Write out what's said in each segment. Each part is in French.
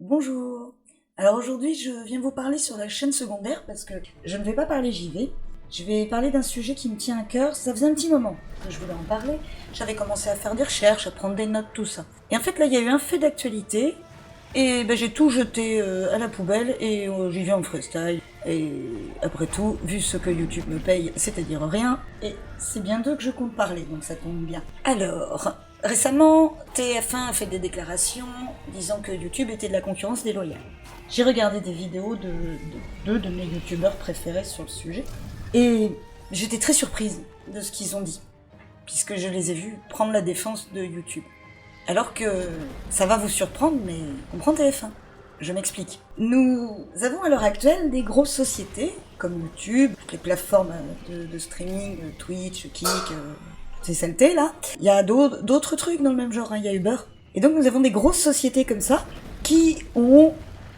Bonjour. Alors aujourd'hui, je viens vous parler sur la chaîne secondaire parce que je ne vais pas parler JV. Je vais parler d'un sujet qui me tient à cœur. Ça faisait un petit moment que je voulais en parler. J'avais commencé à faire des recherches, à prendre des notes, tout ça. Et en fait, là, il y a eu un fait d'actualité. Et ben, j'ai tout jeté à la poubelle et j'y vais en freestyle. Et après tout, vu ce que YouTube me paye, c'est-à-dire rien, et c'est bien d'eux que je compte parler, donc ça tombe bien. Alors, récemment, TF1 a fait des déclarations disant que YouTube était de la concurrence déloyale. J'ai regardé des vidéos de deux de mes youtubeurs préférés sur le sujet, et j'étais très surprise de ce qu'ils ont dit, puisque je les ai vus prendre la défense de YouTube. Alors que ça va vous surprendre, mais on prend TF1. Je m'explique. Nous avons à l'heure actuelle des grosses sociétés, comme YouTube, les plateformes de streaming, Twitch, Kik, ces saletés là. Il y a d'autres trucs dans le même genre, hein. Il y a Uber. Et donc nous avons des grosses sociétés comme ça, qui ont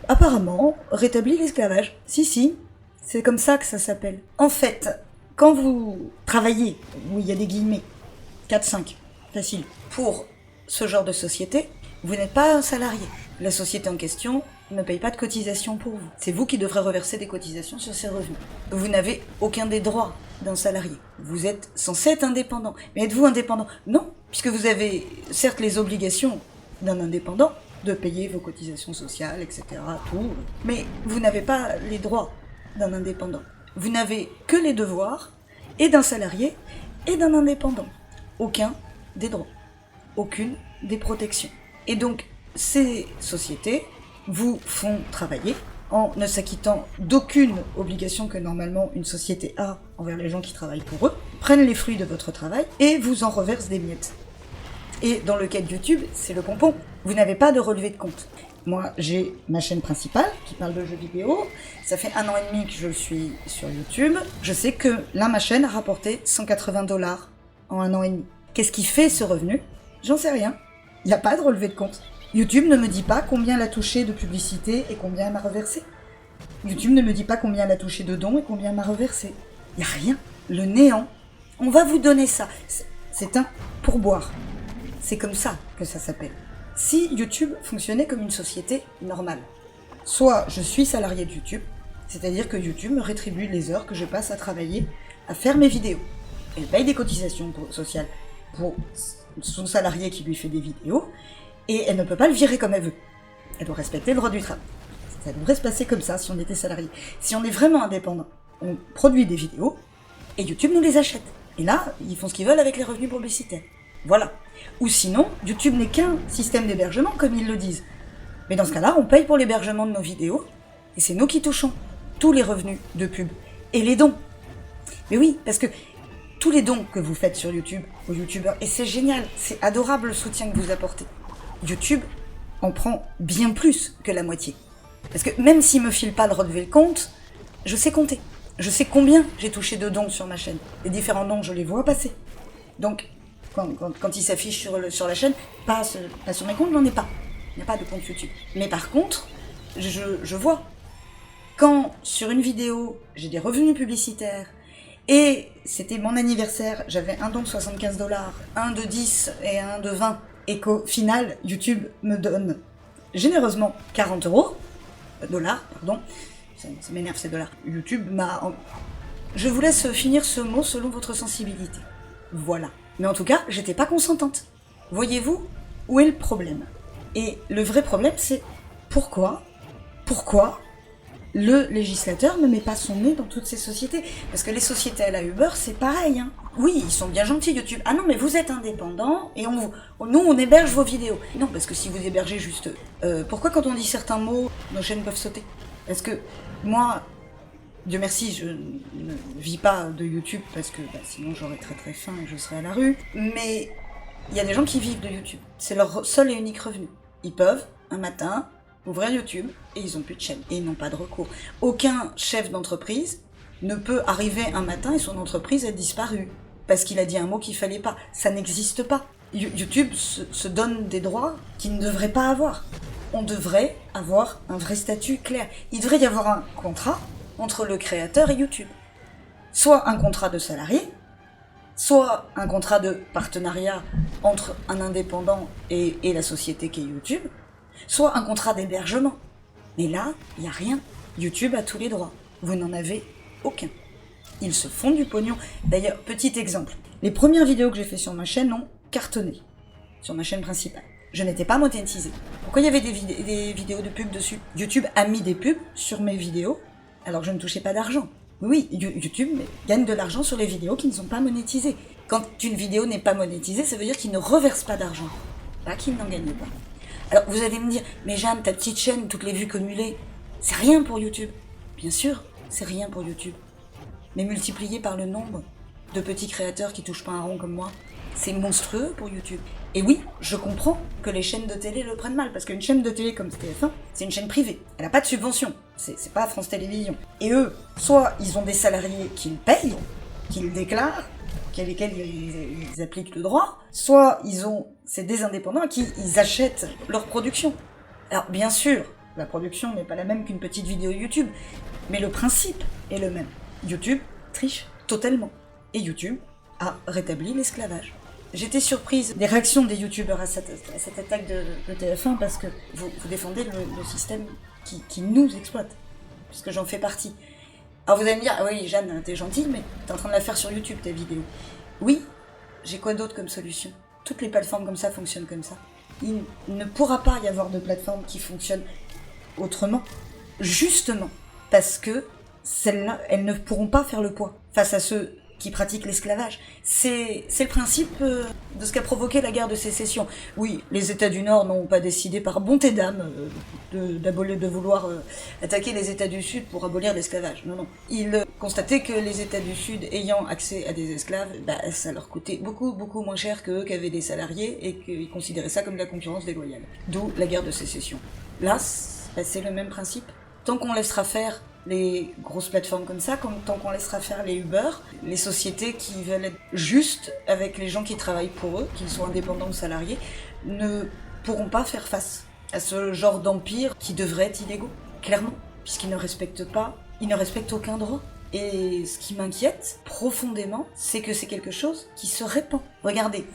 apparemment rétabli l'esclavage. Si, c'est comme ça que ça s'appelle. En fait, quand vous travaillez, où il y a des guillemets, 4-5, facile, pour ce genre de société, vous n'êtes pas un salarié. La société en question ne paye pas de cotisation pour vous. C'est vous qui devrez reverser des cotisations sur ces revenus. Vous n'avez aucun des droits d'un salarié. Vous êtes censé être indépendant. Mais êtes-vous indépendant? Non, puisque vous avez certes les obligations d'un indépendant de payer vos cotisations sociales, etc., tout, mais vous n'avez pas les droits d'un indépendant. Vous n'avez que les devoirs et d'un salarié et d'un indépendant. Aucun des droits. Aucune des protections. Et donc, ces sociétés vous font travailler en ne s'acquittant d'aucune obligation que normalement une société a envers les gens qui travaillent pour eux, prennent les fruits de votre travail et vous en reversent des miettes. Et dans le cas de YouTube, c'est le pompon. Vous n'avez pas de relevé de compte. Moi, j'ai ma chaîne principale qui parle de jeux vidéo. Ça fait 1 an et demi que je suis sur YouTube. Je sais que là, ma chaîne a rapporté $180 en 1 an et demi. Qu'est-ce qui fait ce revenu? J'en sais rien. Il n'y a pas de relevé de compte. YouTube ne me dit pas combien elle a touché de publicité et combien elle m'a reversé. YouTube ne me dit pas combien elle a touché de dons et combien elle m'a reversé. Il n'y a rien. Le néant. On va vous donner ça. C'est un pourboire. C'est comme ça que ça s'appelle. Si YouTube fonctionnait comme une société normale, soit je suis salarié de YouTube, c'est-à-dire que YouTube me rétribue les heures que je passe à travailler, à faire mes vidéos. Elle paye des cotisations sociales pour son salarié qui lui fait des vidéos, et elle ne peut pas le virer comme elle veut. Elle doit respecter le droit du travail. Ça devrait se passer comme ça si on était salarié. Si on est vraiment indépendant, on produit des vidéos, et YouTube nous les achète. Et là, ils font ce qu'ils veulent avec les revenus publicitaires. Voilà. Ou sinon, YouTube n'est qu'un système d'hébergement, comme ils le disent. Mais dans ce cas-là, on paye pour l'hébergement de nos vidéos, et c'est nous qui touchons tous les revenus de pub. Et les dons. Mais oui, parce que tous les dons que vous faites sur YouTube aux youtubeurs, et c'est génial, c'est adorable le soutien que vous apportez. YouTube en prend bien plus que la moitié. Parce que même s'il me file pas le relevé de compte, je sais compter. Je sais combien j'ai touché de dons sur ma chaîne. Les différents dons, je les vois passer. Donc, quand ils s'affichent sur la chaîne, pas sur mes comptes, j'en ai pas. Il n'y a pas de compte YouTube. Mais par contre, je vois. Quand sur une vidéo, j'ai des revenus publicitaires, et c'était mon anniversaire, j'avais un don de $75, un de 10 et un de 20, et qu'au final, YouTube me donne généreusement 40 €, dollars, pardon, ça m'énerve ces dollars. YouTube m'a... Je vous laisse finir ce mot selon votre sensibilité. Voilà. Mais en tout cas, j'étais pas consentante. Voyez-vous, où est le problème? Et le vrai problème, c'est pourquoi le législateur ne met pas son nez dans toutes ces sociétés? Parce que les sociétés à la Uber, c'est pareil, hein. Oui, ils sont bien gentils, YouTube. Ah non, mais vous êtes indépendant et nous, on héberge vos vidéos. Non, parce que si vous hébergez juste... pourquoi quand on dit certains mots, nos chaînes peuvent sauter? Parce que moi, Dieu merci, je ne vis pas de YouTube parce que sinon j'aurais très très faim et je serais à la rue. Mais il y a des gens qui vivent de YouTube. C'est leur seul et unique revenu. Ils peuvent, un matin, ouvrir YouTube et ils n'ont plus de chaîne. Et ils n'ont pas de recours. Aucun chef d'entreprise ne peut arriver un matin et son entreprise a disparu parce qu'il a dit un mot qu'il fallait pas. Ça n'existe pas. YouTube se donne des droits qu'il ne devrait pas avoir. On devrait avoir un vrai statut clair. Il devrait y avoir un contrat entre le créateur et YouTube. Soit un contrat de salarié, soit un contrat de partenariat entre un indépendant et la société qui est YouTube, soit un contrat d'hébergement. Mais là, il n'y a rien. YouTube a tous les droits. Vous n'en avez aucun. Ils se font du pognon. D'ailleurs, petit exemple. Les premières vidéos que j'ai fait sur ma chaîne ont cartonné. Sur ma chaîne principale. Je n'étais pas monétisée. Pourquoi il y avait des vidéos de pub dessus? YouTube a mis des pubs sur mes vidéos, alors que je ne touchais pas d'argent. Oui, YouTube gagne de l'argent sur les vidéos qui ne sont pas monétisées. Quand une vidéo n'est pas monétisée, ça veut dire qu'il ne reverse pas d'argent. Pas qu'il n'en gagne pas. Alors vous allez me dire, mais Jeanne, ta petite chaîne, toutes les vues cumulées, c'est rien pour YouTube. Bien sûr, c'est rien pour YouTube. Mais multiplié par le nombre de petits créateurs qui touchent pas un rond comme moi, c'est monstrueux pour YouTube. Et oui, je comprends que les chaînes de télé le prennent mal, parce qu'une chaîne de télé comme TF1, c'est une chaîne privée. Elle n'a pas de subvention. C'est pas France Télévisions. Et eux, soit ils ont des salariés qu'ils payent, qu'ils déclarent, lesquels ils appliquent le droit, soit c'est des indépendants qui ils achètent leur production. Alors bien sûr, la production n'est pas la même qu'une petite vidéo YouTube, mais le principe est le même. YouTube triche totalement. Et YouTube a rétabli l'esclavage. J'étais surprise des réactions des youtubeurs à cette attaque de TF1 parce que vous défendez le système qui nous exploite, puisque j'en fais partie. Alors vous allez me dire, ah oui Jeanne, t'es gentille, mais t'es en train de la faire sur YouTube, ta vidéo. Oui, j'ai quoi d'autre comme solution? Toutes les plateformes comme ça fonctionnent comme ça. Il ne pourra pas y avoir de plateforme qui fonctionne autrement, justement, parce que celles-là, elles ne pourront pas faire le poids face à ceux qui pratiquent l'esclavage. C'est le principe de ce qu'a provoqué la guerre de sécession. Oui, les États du Nord n'ont pas décidé par bonté d'âme de vouloir attaquer les États du Sud pour abolir l'esclavage. Non, non. Ils constataient que les États du Sud ayant accès à des esclaves, ça leur coûtait beaucoup, beaucoup moins cher qu'eux qui avaient des salariés et qu'ils considéraient ça comme de la concurrence déloyale. D'où la guerre de sécession. Là, c'est le même principe. Tant qu'on laissera faire les grosses plateformes comme ça, tant qu'on laissera faire les Uber, les sociétés qui veulent être justes avec les gens qui travaillent pour eux, qu'ils soient indépendants ou salariés, ne pourront pas faire face à ce genre d'empire qui devrait être illégaux, clairement, puisqu'ils ne respectent pas, ils ne respectent aucun droit. Et ce qui m'inquiète profondément, c'est que c'est quelque chose qui se répand. Regardez,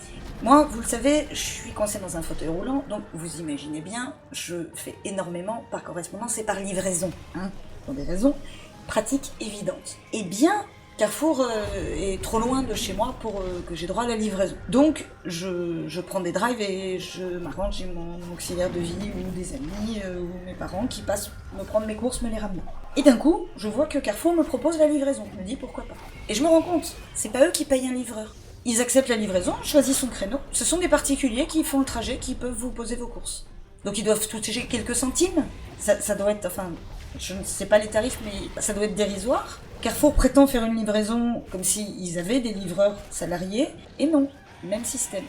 moi, vous le savez, je suis coincée dans un fauteuil roulant, donc vous imaginez bien, je fais énormément par correspondance et par livraison, hein, pour des raisons pratiques évidentes. Eh bien, Carrefour est trop loin de chez moi pour que j'ai droit à la livraison. Donc, je prends des drives et je m'arrange, j'ai mon auxiliaire de vie ou des amis ou mes parents qui passent me prendre mes courses, me les ramener. Et d'un coup, je vois que Carrefour me propose la livraison. Je me dis pourquoi pas. Et je me rends compte, c'est pas eux qui payent un livreur. Ils acceptent la livraison, choisissent son créneau. Ce sont des particuliers qui font le trajet, qui peuvent vous poser vos courses. Donc ils doivent toucher quelques centimes. Ça doit être, enfin, je ne sais pas les tarifs, mais ça doit être dérisoire. Carrefour prétend faire une livraison comme s'ils avaient des livreurs salariés, et non, même système.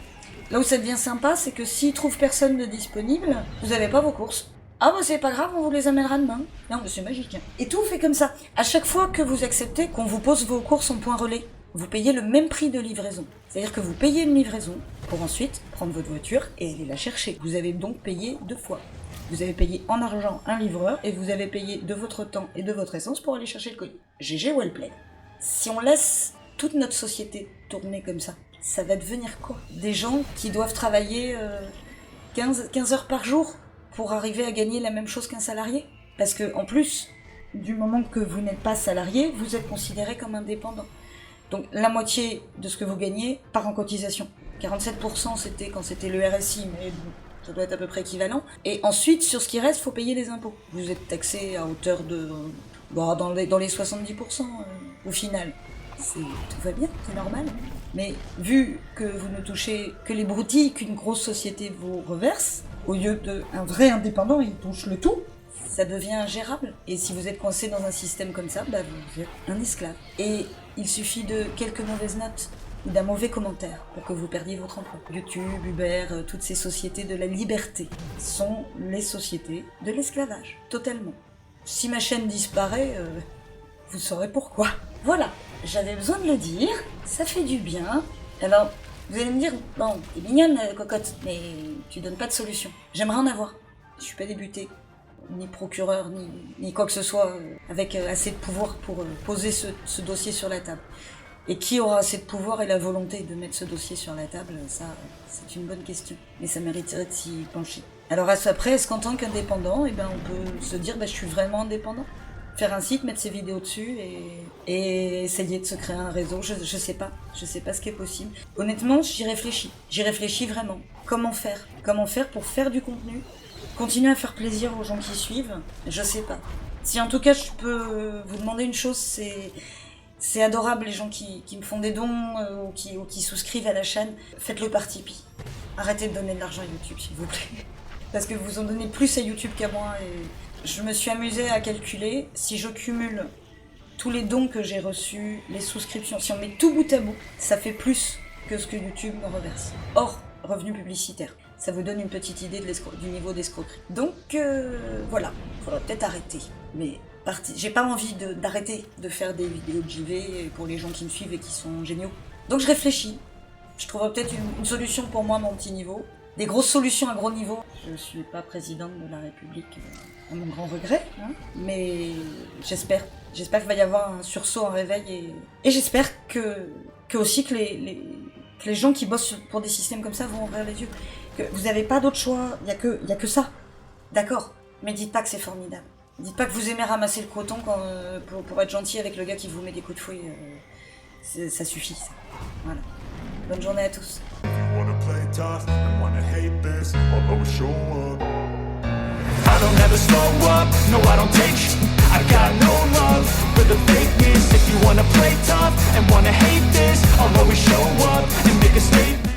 Là où ça devient sympa, c'est que s'ils trouvent personne de disponible, vous n'avez pas vos courses. Ah bah c'est pas grave, on vous les amènera demain. Non mais c'est magique. Hein. Et tout fait comme ça. À chaque fois que vous acceptez qu'on vous pose vos courses en point relais, vous payez le même prix de livraison. C'est-à-dire que vous payez une livraison pour ensuite prendre votre voiture et aller la chercher. Vous avez donc payé 2 fois. Vous avez payé en argent un livreur et vous avez payé de votre temps et de votre essence pour aller chercher le colis. GG Wellplay. Si on laisse toute notre société tourner comme ça va devenir quoi? Des gens qui doivent travailler 15 heures par jour pour arriver à gagner la même chose qu'un salarié? Parce que en plus, du moment que vous n'êtes pas salarié, vous êtes considéré comme indépendant. Donc la moitié de ce que vous gagnez part en cotisation. 47% c'était quand c'était le RSI, mais ça doit être à peu près équivalent. Et ensuite, sur ce qui reste, il faut payer les impôts. Vous êtes taxé à hauteur de... dans les 70% au final. Tout va bien, c'est normal. Mais vu que vous ne touchez que les broutilles qu'une grosse société vous reverse, au lieu d'un vrai indépendant, il touche le tout, ça devient ingérable. Et si vous êtes coincé dans un système comme ça, vous êtes un esclave. Et il suffit de quelques mauvaises notes ou d'un mauvais commentaire pour que vous perdiez votre emploi. YouTube, Uber, toutes ces sociétés de la liberté sont les sociétés de l'esclavage, totalement. Si ma chaîne disparaît, vous saurez pourquoi. Voilà, j'avais besoin de le dire, ça fait du bien. Alors, vous allez me dire, bon, t'es mignonne, cocotte, mais tu donnes pas de solution. J'aimerais en avoir. Je suis pas débutée, ni procureur, ni quoi que ce soit, avec assez de pouvoir pour poser ce dossier sur la table. Et qui aura assez de pouvoir et la volonté de mettre ce dossier sur la table, ça, c'est une bonne question. Mais ça mériterait de s'y pencher. Alors après, est-ce qu'en tant qu'indépendant, eh ben, on peut se dire, je suis vraiment indépendant? Faire un site, mettre ses vidéos dessus et essayer de se créer un réseau, je sais pas. Je sais pas ce qui est possible. Honnêtement, j'y réfléchis. J'y réfléchis vraiment. Comment faire? Comment faire pour faire du contenu? Continuer à faire plaisir aux gens qui suivent? Je sais pas. Si en tout cas je peux vous demander une chose, c'est adorable les gens qui me font des dons ou qui souscrivent à la chaîne. Faites-le par Tipeee. Arrêtez de donner de l'argent à YouTube, s'il vous plaît. Parce que vous en donnez plus à YouTube qu'à moi. Et je me suis amusée à calculer, si je cumule tous les dons que j'ai reçus, les souscriptions, si on met tout bout à bout, ça fait plus que ce que YouTube me reverse. Hors revenus publicitaires. Ça vous donne une petite idée du niveau d'escroquerie. Donc voilà, il faudrait peut-être arrêter. Mais j'ai pas envie d'arrêter de faire des vidéos de JV pour les gens qui me suivent et qui sont géniaux. Donc je réfléchis. Je trouverai peut-être une solution pour moi à mon petit niveau. Des grosses solutions à gros niveau. Je suis pas présidente de la République, à mon grand regret, hein, mais j'espère qu'il va y avoir un sursaut, un réveil, et j'espère que les gens qui bossent pour des systèmes comme ça vont ouvrir les yeux. Que vous n'avez pas d'autre choix, il y a que ça. D'accord, mais dites pas que c'est formidable. Dites pas que vous aimez ramasser le coton pour être gentil avec le gars qui vous met des coups de fouet. Ça suffit, ça. Voilà. Bonne journée à tous. I don't ever slow up, no I don't take sh**. I got no love for the fakeness. If you wanna play tough and wanna hate this, I'll always show up and make a statement.